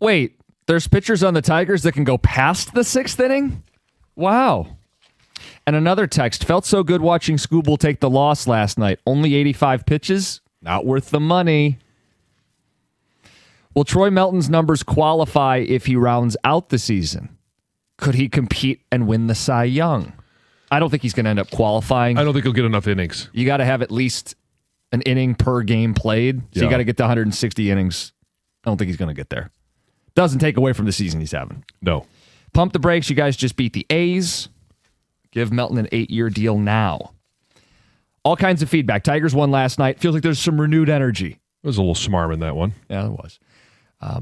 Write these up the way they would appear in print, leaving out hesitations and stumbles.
Wait, there's pitchers on the Tigers that can go past the sixth inning? Wow. And another text, felt so good watching Skubal take the loss last night. Only 85 pitches? Not worth the money. Will Troy Melton's numbers qualify if he rounds out the season? Could he compete and win the Cy Young? I don't think he's going to end up qualifying. I don't think he'll get enough innings. You got to have at least an inning per game played. So you got to get to 160 innings. I don't think he's going to get there. Doesn't take away from the season he's having. No. Pump the brakes. You guys just beat the A's. Give Melton an 8-year deal now. All kinds of feedback. Tigers won last night. Feels like there's some renewed energy. There was a little smarm in that one. Yeah, there was. How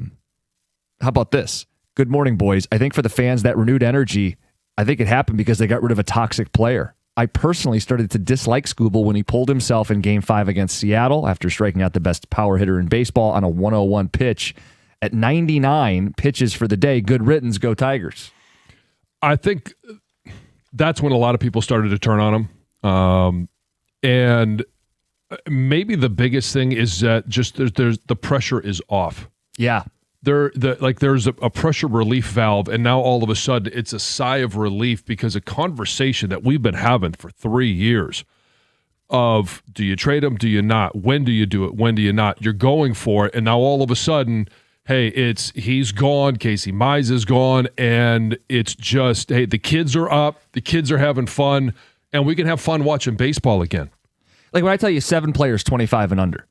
about this? Good morning, boys. I think for the fans, that renewed energy, I think it happened because they got rid of a toxic player. I personally started to dislike Skubal when he pulled himself in Game 5 against Seattle after striking out the best power hitter in baseball on a 101 pitch. At 99 pitches for the day, good riddance, go Tigers. I think that's when a lot of people started to turn on him. And maybe the biggest thing is that just there's the pressure is off. Yeah. There's a pressure relief valve, and now all of a sudden it's a sigh of relief because a conversation that we've been having for 3 years of do you trade him, do you not? When do you do it? When do you not? You're going for it, and now all of a sudden, hey, he's gone, Casey Mize is gone, and it's just, hey, the kids are up, the kids are having fun, and we can have fun watching baseball again. Like when I tell you 7 players 25 and under.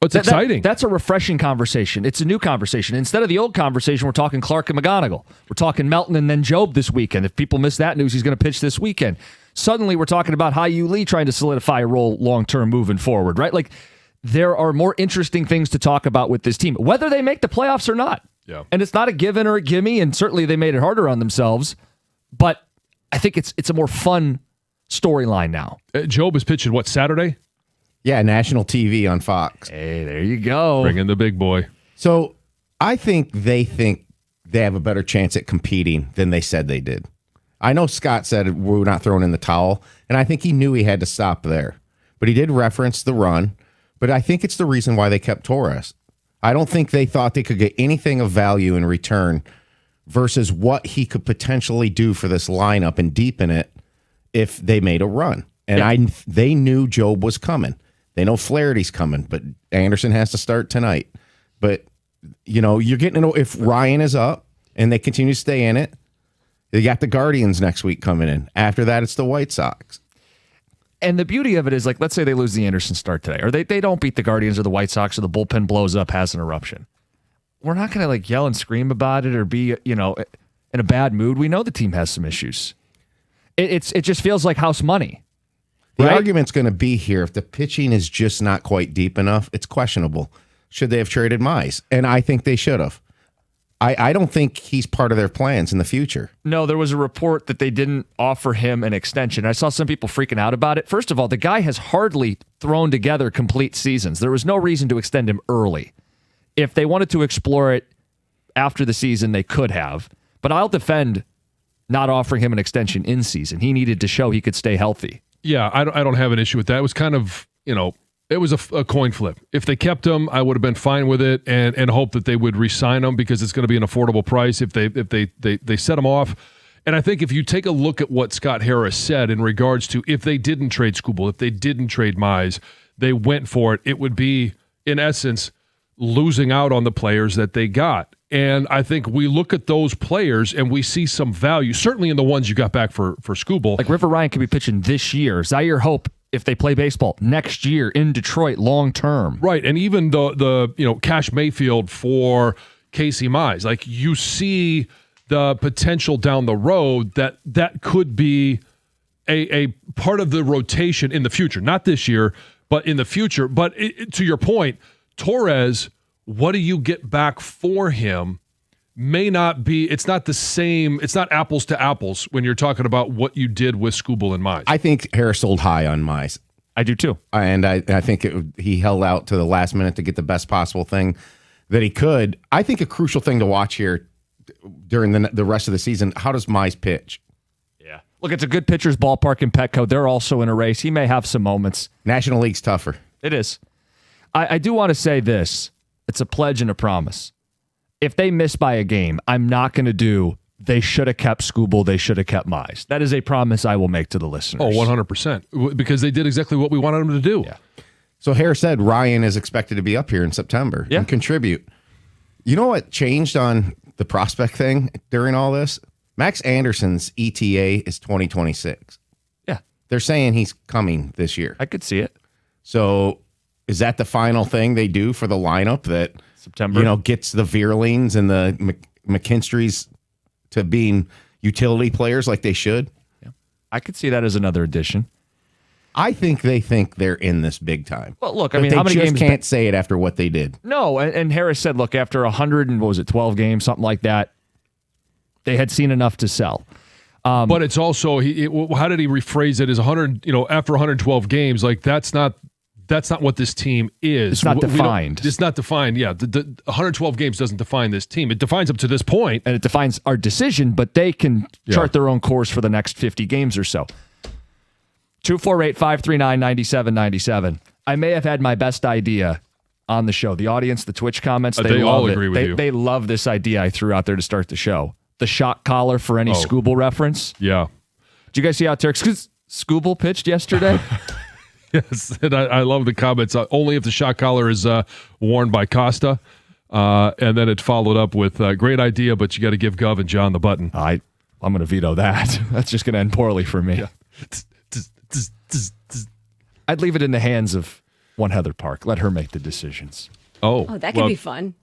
It's exciting. That's a refreshing conversation. It's a new conversation. Instead of the old conversation, we're talking Clark and McGonigal. We're talking Melton and then Job this weekend. If people miss that news, he's going to pitch this weekend. Suddenly, we're talking about Hyu Lee trying to solidify a role long-term moving forward, right? Like, there are more interesting things to talk about with this team, whether they make the playoffs or not. Yeah. And it's not a given or a gimme, and certainly they made it harder on themselves. But I think it's a more fun storyline now. Job is pitching, what, Saturday? Yeah, national TV on Fox. Hey, there you go. Bring in the big boy. So I think they have a better chance at competing than they said they did. I know Scott said we're not throwing in the towel, and I think he knew he had to stop there. But he did reference the run, but I think it's the reason why they kept Torres. I don't think they thought they could get anything of value in return versus what he could potentially do for this lineup and deepen it if they made a run. And they knew Job was coming. They know Flaherty's coming, but Anderson has to start tonight. But, you're getting to know if Ryan is up and they continue to stay in it, they got the Guardians next week coming in. After that, it's the White Sox. And the beauty of it is, like, let's say they lose the Anderson start today, or they don't beat the Guardians or the White Sox, or the bullpen blows up, has an eruption. We're not going to, like, yell and scream about it or be, in a bad mood. We know the team has some issues. It just feels like house money. The argument's going to be here if the pitching is just not quite deep enough, it's questionable. Should they have traded Mize? And I think they should have. I don't think he's part of their plans in the future. No, there was a report that they didn't offer him an extension. I saw some people freaking out about it. First of all, the guy has hardly thrown together complete seasons. There was no reason to extend him early. If they wanted to explore it after the season, they could have. But I'll defend not offering him an extension in season. He needed to show he could stay healthy. Yeah, I don't have an issue with that. It was kind of, it was a coin flip. If they kept him, I would have been fine with it and hope that they would re-sign him because it's going to be an affordable price if they set him off. And I think if you take a look at what Scott Harris said in regards to if they didn't trade Skubal, if they didn't trade Mize, they went for it, it would be, in essence, losing out on the players that they got. And I think we look at those players and we see some value, certainly in the ones you got back for Skubal. Like River Ryan could be pitching this year. Zaire Hope, if they play baseball, next year in Detroit, long term. Right, and even the Cash Mayfield for Casey Mize. Like, you see the potential down the road that could be a part of the rotation in the future. Not this year, but in the future. But to your point, Torres, what do you get back for him may not be, it's not the same, it's not apples to apples when you're talking about what you did with Skubal and Mize. I think Harris sold high on Mize. I do too. And I think he held out to the last minute to get the best possible thing that he could. I think a crucial thing to watch here during the rest of the season, how does Mize pitch? Yeah. Look, it's a good pitcher's ballpark in Petco. They're also in a race. He may have some moments. National League's tougher. It is. I do want to say this. It's a pledge and a promise. if they miss by a game, I'm not going to do, they should have kept Skubal, they should have kept Mize. That is a promise I will make to the listeners. Oh, 100%. Because they did exactly what we wanted them to do. Yeah. So Harris said Ryan is expected to be up here in September and contribute. You know what changed on the prospect thing during all this? Max Anderson's ETA is 2026. Yeah. They're saying he's coming this year. I could see it. So is that the final thing they do for the lineup that September, gets the Vierlings and the McKinstry's to being utility players like they should? Yeah. I could see that as another addition. I think they think they're in this big time. Well, look, But I mean, they how many just games? can't say it after what they did. No, and Harris said, look, after 100 and what was it, 12 games, something like that, they had seen enough to sell. But it's also, how did he rephrase it? Is 100, after 112 games, like that's not what this team is. It's not defined. It's not defined. Yeah, the 112 games doesn't define this team. It defines up to this point, and it defines our decision, but they can chart their own course for the next 50 games or so. 248-539-9797. I may have had my best idea on the show. The audience, the Twitch comments, they all agree with you. They love this idea I threw out there to start the show. The shock collar for any Skubal reference. Yeah. Did you guys see how Tarek Skubal pitched yesterday? Yes, and I love the comments. Only if the shock collar is worn by Costa. And then it followed up with, great idea, but you got to give Gov and John the button. I'm going to veto that. That's just going to end poorly for me. Yeah. I'd leave it in the hands of one Heather Park. Let her make the decisions. Oh, that could be fun.